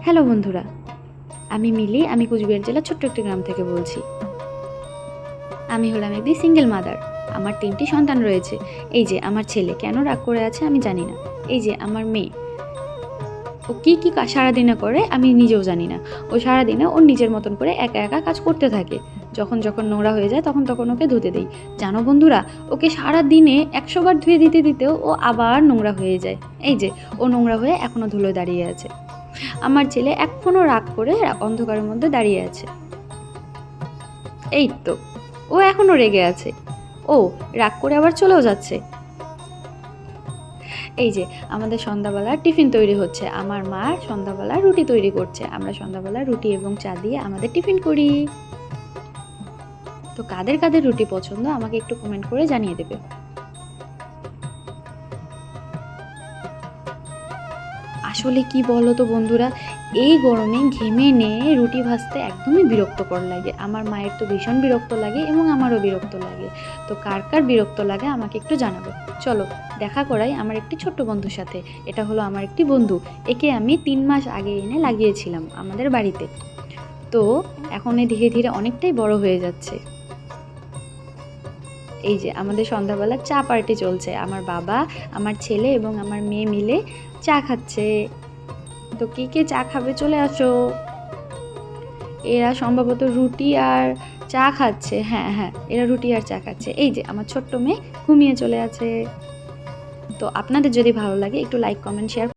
Hello বন্ধুরা, আমি মিলি। আমি কুচবিহার জেলার ছোট্ট একটি গ্রাম থেকে বলছি। আমি হলাম একটি সিঙ্গেল মাদার। আমার 3টি সন্তান রয়েছে। এই যে আমার ছেলে কেন রাগ করে আছে আমি জানি না। এই যে আমার মেয়ে, ও কী সারাদিনে করে আমি নিজেও জানি না। ও সারাদিনে ওর নিজের মতন করে একা একা কাজ করতে থাকে। যখন যখন নোংরা হয়ে যায় তখন তখন ওকে ধুতে দিই। জানো বন্ধুরা, ওকে সারাদিনে 100 বার ধুয়ে দিতে দিতেও ও আবার নোংরা হয়ে যায়। এই যে ও নোংরা হয়ে এখনও ধুলোয় দাঁড়িয়ে আছে। আমার ছেলে এখনও রাগ করে অন্ধকারের মধ্যে দাঁড়িয়ে আছে। এই তো, ও এখনও রেগে আছে। ও রাগ করে আবার চলেও যাচ্ছে। এই যে আমাদের সন্ধ্যাবেলা টিফিন তৈরি হচ্ছে। আমার মা সন্ধ্যাবেলা রুটি তৈরি করছে। আমরা সন্ধ্যাবেলা রুটি এবং চা দিয়ে আমাদের টিফিন করি। তো কাদের কাদের রুটি পছন্দ আমাকে একটু কমেন্ট করে জানিয়ে দেবে। আসলে কি বলো তো বন্ধুরা, এই গরমে ঘেমে নিয়ে রুটি ভাজতে একদমই বিরক্তকর লাগে। আমার মায়ের তো ভীষণ বিরক্ত লাগে এবং আমারও বিরক্ত লাগে। তো কার কার বিরক্ত লাগে আমাকে একটু জানাবে। চলো দেখা করাই আমার একটি ছোট্ট বন্ধুর সাথে। এটা হলো আমার একটি বন্ধু। একে আমি 3 মাস আগে এনে লাগিয়েছিলাম আমাদের বাড়িতে। তো এখন ধীরে ধীরে অনেকটাই বড় হয়ে যাচ্ছে। এই যে আমাদের সন্ধ্যাবেলা চা পার্টি চলছে। আমার বাবা, আমার ছেলে এবং আমার মেয়ে মিলে চা খাচ্ছে। তো কে কে চা খাবে চলে আসো। এরা সম্ভবত রুটি আর চা খাচ্ছে। হ্যাঁ হ্যাঁ, এরা রুটি আর চা খাচ্ছে। এই যে আমার ছোট্ট মেয়ে ঘুমিয়ে চলে আছে। তো আপনাদের যদি ভালো লাগে একটু লাইক, কমেন্ট, শেয়ার